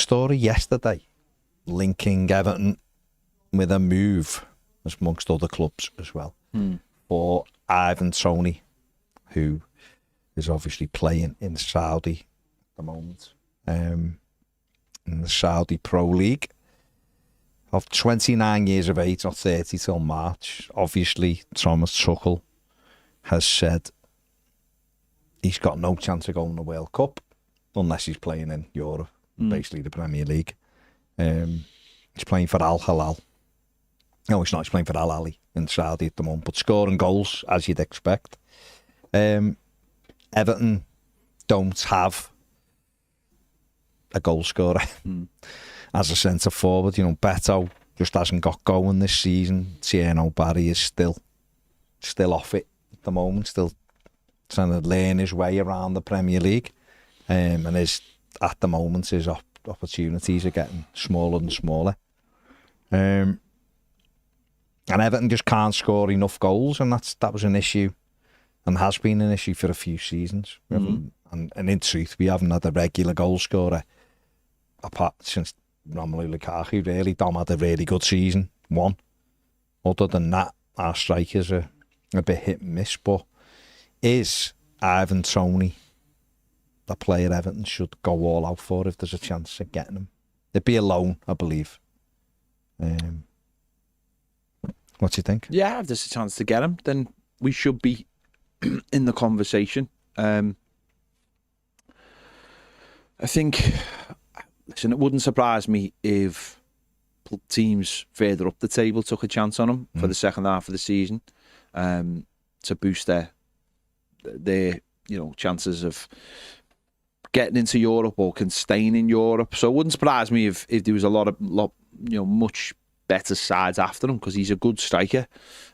story yesterday linking Everton with a move, as amongst other clubs as well, for Ivan Toney, who is obviously playing in Saudi at the moment, in the Saudi Pro League. Of 29 years of age, or 30 till March. Obviously, Thomas Tuchel has said he's got no chance of going to the World Cup unless he's playing in Europe, basically the Premier League. He's playing for Al Hilal. No, he's not. He's playing for Al Ahly in Saudi at the moment, but scoring goals, as you'd expect. Everton don't have a goal scorer as a centre forward. You know, Beto just hasn't got going this season. Tierno Barry is still off it at the moment, still trying to learn his way around the Premier League. And at the moment his opportunities are getting smaller and smaller. And Everton just can't score enough goals, and that was an issue, and has been an issue for a few seasons. And in truth, we haven't had a regular goal scorer apart since Romelu Lukaku. Really, Dom had a really good season, one. Other than that, our strikers are a bit hit and miss. But is Ivan Toney the player Everton should go all out for if there's a chance of getting him? It'd be a loan, I believe. What do you think? Yeah, if there's a chance to get him, then we should be in the conversation. I think, listen, it wouldn't surprise me if teams further up the table took a chance on him for the second half of the season, to boost their chances of getting into Europe or staying in Europe. So it wouldn't surprise me if there was a lot much better sides after him, because he's a good striker.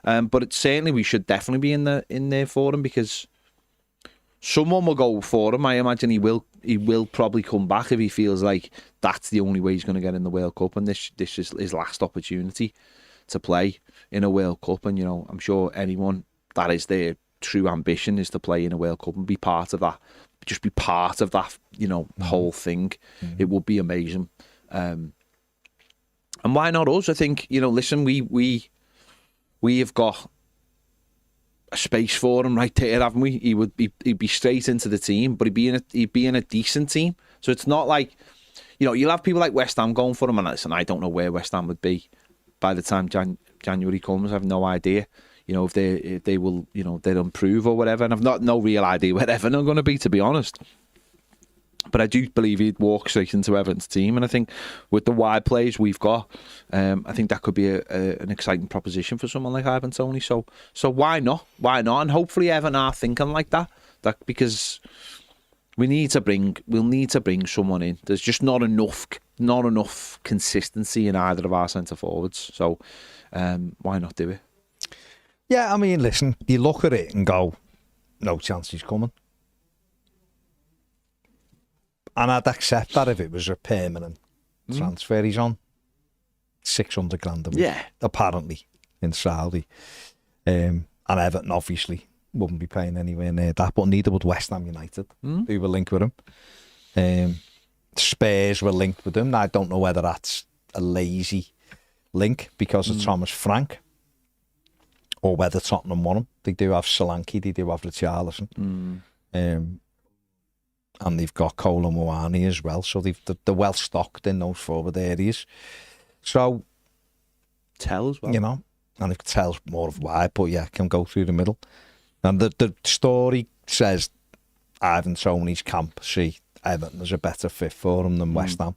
But certainly we should definitely be in there for him, because someone will go for him. I imagine he will probably come back if he feels like that's the only way he's going to get in the World Cup, and this is his last opportunity to play in a World Cup. And I'm sure anyone that is their true ambition is to play in a World Cup and be part of that, just be part of that whole thing. It would be amazing. And why not us? I think, listen, we have got a space for him right there, haven't we? He'd be straight into the team, but he'd be in a decent team. So it's not like, you'll have people like West Ham going for him, and listen, I don't know where West Ham would be by the time January comes. I have no idea. If they will, they'll improve or whatever, and I've no real idea where Everton are going to be, to be honest. But I do believe he'd walk straight into Everton's team, and I think with the wide plays we've got, I think that could be an exciting proposition for someone like Ivan Toney. So why not? Why not? And hopefully Everton are thinking like that because we'll need to bring someone in. There's just not enough consistency in either of our centre forwards. So why not do it? Yeah, I mean, listen, you look at it and go, no chance he's coming. And I'd accept that if it was a permanent transfer. He's on 600 grand a week, apparently, in Saudi. And Everton, obviously, wouldn't be paying anywhere near that, but neither would West Ham United, who were linked with him. Spurs were linked with him. Now, I don't know whether that's a lazy link because of Thomas Frank, or whether Tottenham want him. They do have Solanke, they do have Richarlison. And they've got Kolo Muani as well, so they're well stocked in those forward areas. So Tell as well, and if Tell's more of wide, but can go through the middle. And the story says Ivan Toney's camp see Everton as a better fit for him than West Ham.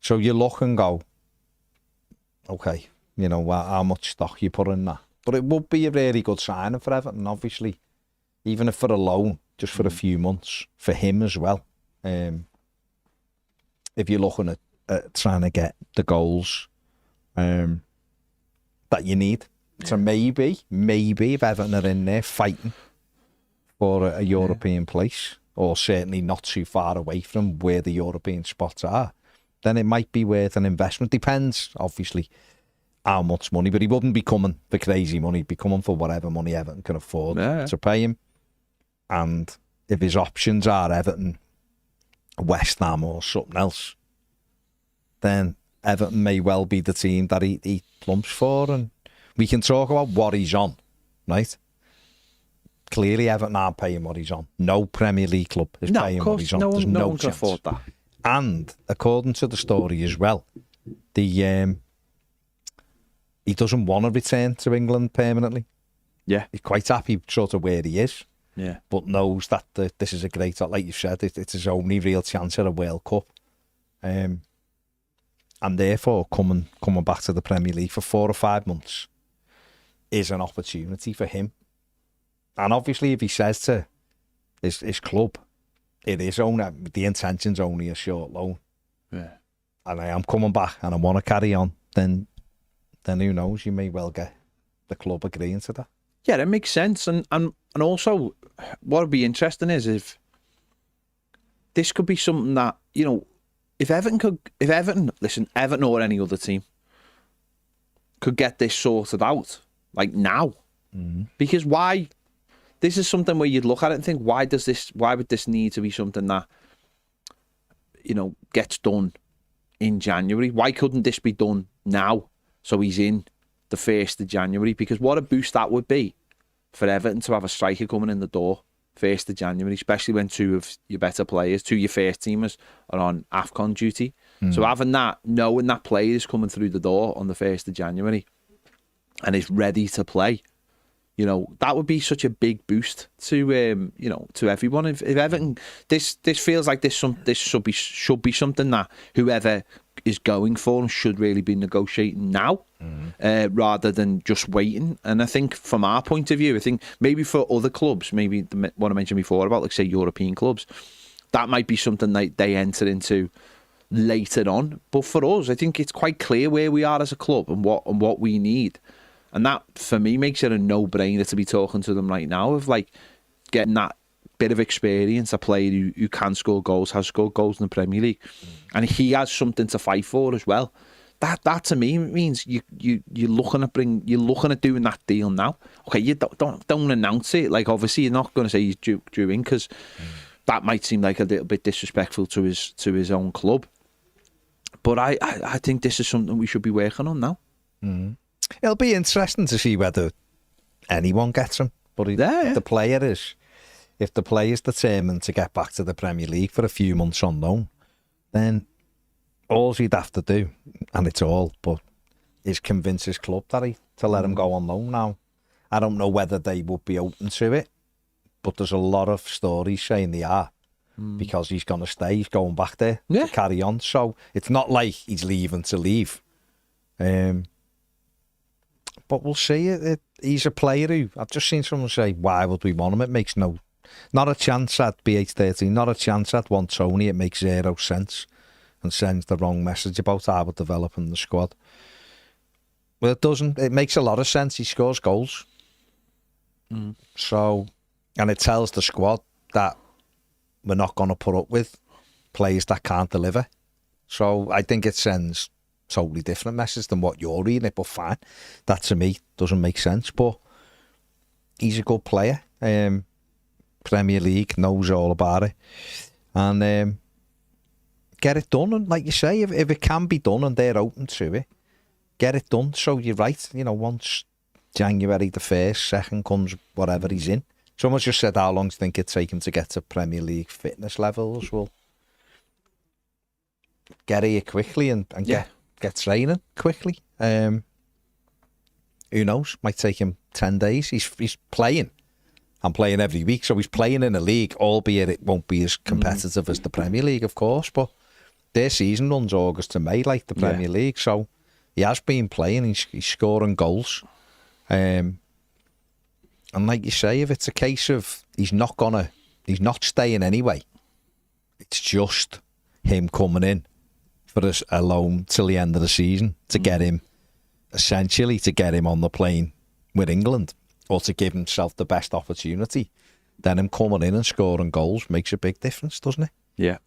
So you look and go, okay, how much stock you put in that? But it would be a really good signing for Everton, obviously, even if for a loan, just for a few months, for him as well. If you're looking at trying to get the goals that you need. So maybe if Everton are in there fighting for a European place, or certainly not too far away from where the European spots are, then it might be worth an investment. Depends, obviously, how much money, but he wouldn't be coming for crazy money. He'd be coming for whatever money Everton can afford to pay him. And if his options are Everton, West Ham or something else, then Everton may well be the team that he plumps for. And we can talk about what he's on, right? Clearly, Everton aren't paying what he's on. No Premier League club is paying what he's on. There's no one can chance. afford that. And according to the story as well, he doesn't want to return to England permanently. Yeah. He's quite happy sort of where he is. Yeah. But knows that this is a great, like you said, it's his only real chance at a World Cup. And therefore, coming back to the Premier League for 4 or 5 months is an opportunity for him. And obviously, if he says to his club, it is only, the intention's only a short loan. Yeah. And I am coming back and I want to carry on, then who knows, you may well get the club agreeing to that. Yeah, that makes sense. And also, what would be interesting is if this could be something that, you know, if Everton or any other team could get this sorted out, like now, because why? This is something where you'd look at it and think, why would this need to be something that, you know, gets done in January? Why couldn't this be done now? So he's in the 1st of January, because what a boost that would be for Everton to have a striker coming in the door 1st of January, especially when 2 of your better players, 2 of your first teamers are on AFCON duty. So having that, knowing that player is coming through the door on the 1st of January and is ready to play, you know, that would be such a big boost to you know, to everyone. If Everton, this feels like this should be something that whoever is going for and should really be negotiating now, rather than just waiting. And I think from our point of view, I think maybe for other clubs, maybe what I mentioned before about, like, say, European clubs, that might be something they enter into later on. But for us, I think it's quite clear where we are as a club and what we need. And that, for me, makes it a no-brainer to be talking to them right now, of like getting that bit of experience, a player who can score goals, has scored goals in the Premier League, and he has something to fight for as well. That to me means you're looking at doing that deal now. Okay, you don't announce it. Like, obviously, you're not going to say he's due in, because that might seem like a little bit disrespectful to his own club. But I think this is something we should be working on now. It'll be interesting to see whether anyone gets him. But if the player is determined to get back to the Premier League for a few months on loan, then all he'd have to do, and it's all, but is convince his club to let him go on loan now. I don't know whether they would be open to it, but there's a lot of stories saying they are, because he's going to stay, he's going back there to carry on. So it's not like he's leaving to leave. But we'll see. He's a player who, I've just seen someone say, why would we want him? It makes not a chance at BH13, not a chance at one Toney. It makes 0 sense and sends the wrong message about how we're developing the squad. Well, it doesn't. It makes a lot of sense. He scores goals. So, and it tells the squad that we're not going to put up with players that can't deliver. So I think it sends totally different message than what you're reading it, but fine. That to me doesn't make sense, but he's a good player. Premier League, knows all about it, and get it done. And like you say, if it can be done and they're open to it, get it done. So you're right, you know, once January the 1st, 2nd comes, whatever he's in. Someone just said, how long do you think it'd take him to get to Premier League fitness levels? Well, get here quickly and get training quickly. Who knows? Might take him 10 days. He's playing. I'm playing every week, so he's playing in a league, albeit it won't be as competitive as the Premier League, of course, but their season runs August to May, like the Premier League, so he has been playing, he's scoring goals. And like you say, if it's a case of he's not staying anyway, it's just him coming in for a loan till the end of the season to get him, essentially to get him on the plane with England, or to give himself the best opportunity, then him coming in and scoring goals makes a big difference, doesn't it? Yeah.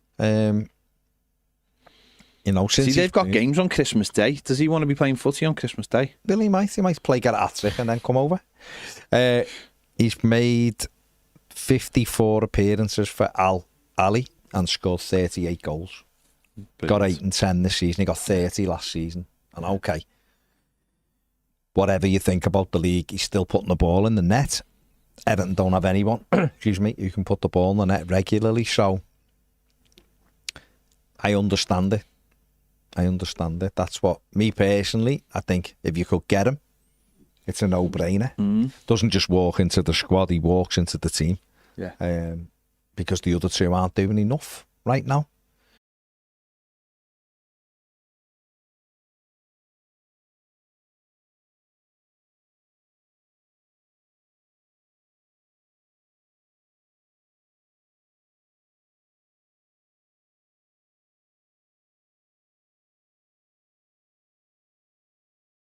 You know, since they've got games on Christmas Day. Does he want to be playing footy on Christmas Day? Billy might. He might play, get a hat-trick and then come over. He's made 54 appearances for Al Ali and scored 38 goals. Got 8 and 10 this season. He got 30 last season. And okay, whatever you think about the league, he's still putting the ball in the net. Everton don't have anyone, excuse me, who can put the ball in the net regularly. So I understand it. That's what, me personally, I think if you could get him, it's a no-brainer. Doesn't just walk into the squad, he walks into the team. Yeah. Because the other two aren't doing enough right now.